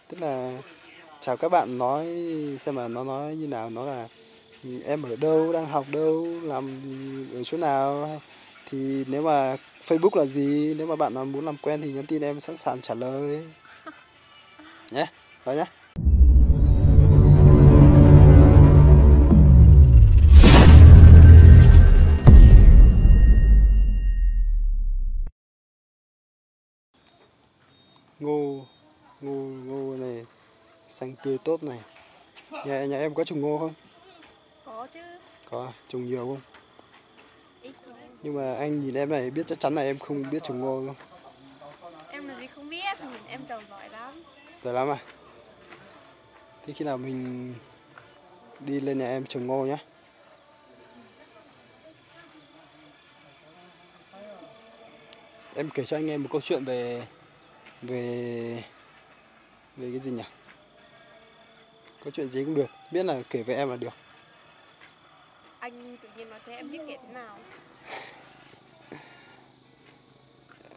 Tức là chào các bạn nói xem mà nó nói như nào, nó là em ở đâu, đang học đâu, làm ở chỗ nào. Thì nếu mà Facebook là gì, nếu mà bạn nào muốn làm quen thì nhắn tin em sẵn sàng trả lời nhé. Đó nhé. Ngô, ngô này xanh tươi tốt này. Nhà em có trồng ngô không? Có chứ. Có, trồng nhiều không? Ít thôi. Nhưng mà anh nhìn em này biết chắc chắn là em không biết trồng ngô không? Em làm gì không biết, nhìn em trồng giỏi lắm. Giỏi lắm à? Thế khi nào mình đi lên nhà em trồng ngô nhé. Em kể cho anh em một câu chuyện về về về cái gì nhỉ? Câu chuyện gì cũng được, biết là kể về em là được. Anh tự nhiên nói thế em biết kể thế nào.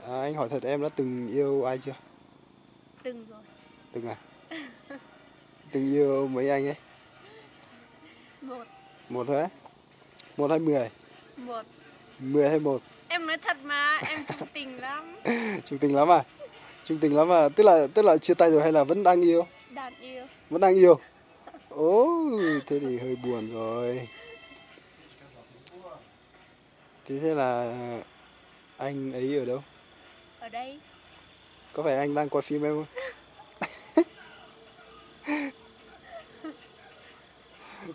Anh hỏi thật, em đã từng yêu ai chưa? Từng rồi. Từng à? Từng yêu mấy anh ấy? Một. Một thôi á? Một hay 10? Một. 10 hay một? Em nói thật mà, em trung tình lắm. Trung tình lắm à? Trung tình lắm à? Tức là chia tay rồi hay là vẫn đang yêu? Đáng yêu. Vẫn đang yêu. Ố, thế thì hơi buồn rồi. Thế là anh ấy ở đâu? Ở đây. Có phải anh đang coi phim em không?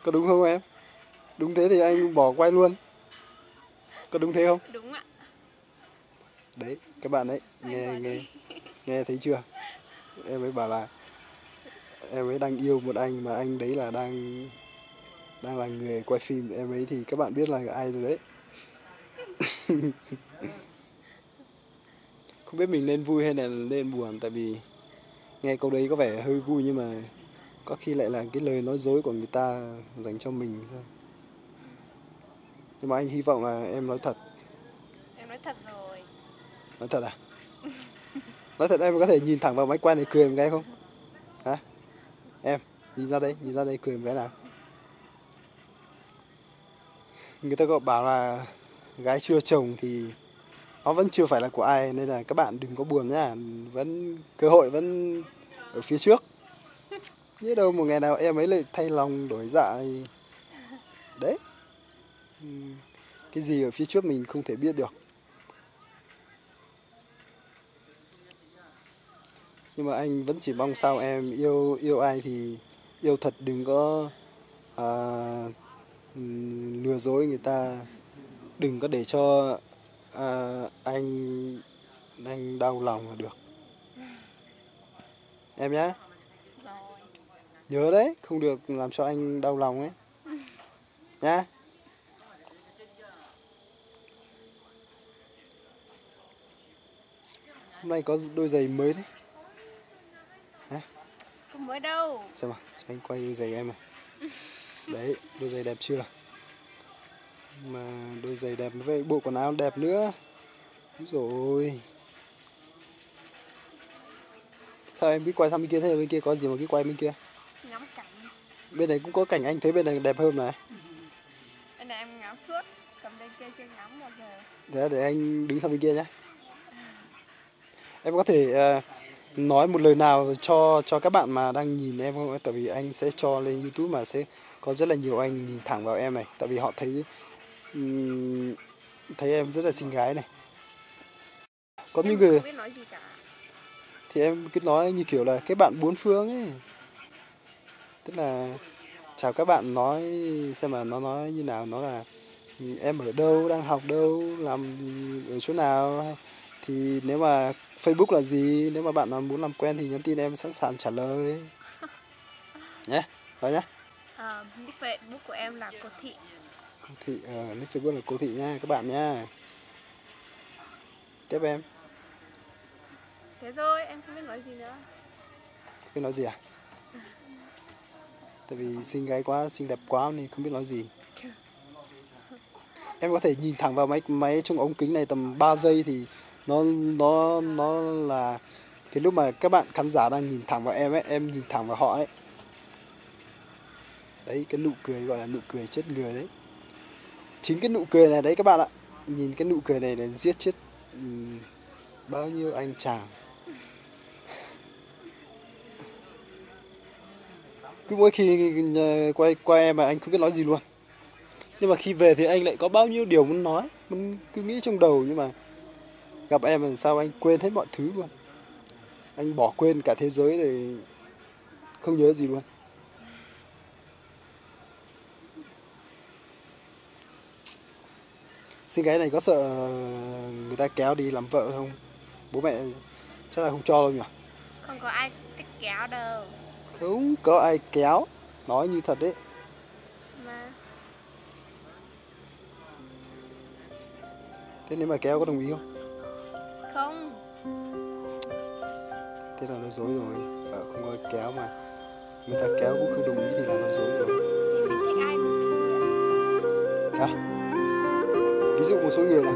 Có đúng không em? Đúng thế thì anh bỏ quay luôn. Có đúng thế không? Đúng ạ. Đấy, các bạn đấy, Anh nghe nói nghe đi. nghe thấy chưa? Em ấy bảo là em ấy đang yêu một anh mà anh đấy là đang đang là người quay phim em ấy, thì các bạn biết là ai rồi đấy. Không biết mình nên vui hay là nên buồn, tại vì nghe câu đấy có vẻ hơi vui nhưng mà có khi lại là cái lời nói dối của người ta dành cho mình thôi. Nhưng mà anh hy vọng là em nói thật. Em nói thật rồi. Nói thật à? Nói thật em có thể nhìn thẳng vào máy quay này cười một cái không? Hả? Em, nhìn ra đây cười một cái nào. Người ta gọi bảo là gái chưa chồng thì nó vẫn chưa phải là của ai, nên là các bạn đừng có buồn nhá. Cơ hội vẫn ở phía trước. Biết đâu một ngày nào em ấy lại thay lòng đổi dạ thì đấy. Cái gì ở phía trước mình không thể biết được. Nhưng mà anh vẫn chỉ mong sao em yêu ai thì yêu thật, đừng có à, lừa dối người ta, đừng có để cho anh đau lòng là được. Em nhá, Rồi. nhớ đấy, không được làm cho anh đau lòng ấy. Nhá. Hôm nay có đôi giày mới đấy. Hả? Không mới đâu. Xem nào, cho anh quay đôi giày của em này. Đấy, đôi giày đẹp chưa? Mà đôi giày đẹp với bộ quần áo đẹp nữa. Úi dồi ôi. Sao em cứ quay sang bên kia thế? Bên kia có gì mà cứ quay bên kia? Ngắm cảnh. Bên này cũng có cảnh, anh thấy bên này đẹp hơn này. Bên này em ngắm suốt. Cầm bên kia chưa ngắm bao giờ. Thế để anh đứng sang bên kia nhé. Em có thể nói một lời nào cho các bạn mà đang nhìn em không? Tại vì anh sẽ cho lên YouTube mà sẽ có rất là nhiều anh nhìn thẳng vào em này. Tại vì họ ừm, thấy em rất là xinh gái này. Có những Em người không biết nói gì cả. thì em cứ nói như kiểu là cái bạn bốn phương ấy. Tức là chào các bạn nói xem mà nó nói như nào, nó là em ở đâu, đang học đâu, làm ở chỗ nào. Thì nếu mà Facebook là gì, nếu mà bạn nào muốn làm quen thì nhắn tin em sẵn sàng trả lời nhé. Đó nhé. Nick Facebook của em là Cô Thị. Cô Thị, nick Facebook là cô Thị nha các bạn nha. Tiếp em. Thế thôi, em không biết nói gì nữa. Không biết nói gì à? Tại vì xinh gái quá, xinh đẹp quá nên không biết nói gì. Em có thể nhìn thẳng vào máy trong ống kính này tầm 3 giây thì nó là Cái lúc mà các bạn khán giả đang nhìn thẳng vào em ấy, em nhìn thẳng vào họ ấy. Đấy, cái nụ cười gọi là nụ cười chết người đấy. Chính cái nụ cười này đấy các bạn ạ. Nhìn cái nụ cười này là giết chết bao nhiêu anh chàng. Cứ mỗi khi quay qua em mà anh không biết nói gì luôn. Nhưng mà khi về thì anh lại có bao nhiêu điều muốn nói, muốn cứ nghĩ trong đầu, nhưng mà gặp em là sao anh quên hết mọi thứ luôn. Anh bỏ quên cả thế giới thì không nhớ gì luôn. Xin gái này có sợ người ta kéo đi làm vợ không? Bố mẹ chắc là không cho đâu nhỉ? Không có ai thích kéo đâu. Không có ai kéo. Nói như thật đấy. Mà Thế nếu mà kéo có đồng ý không? không. Thế là nói dối rồi. Bảo không có ai kéo mà người ta kéo cũng không đồng ý thì là nói dối rồi. Thì mình thích ai mình thích. Thế à? Ví dụ một số người là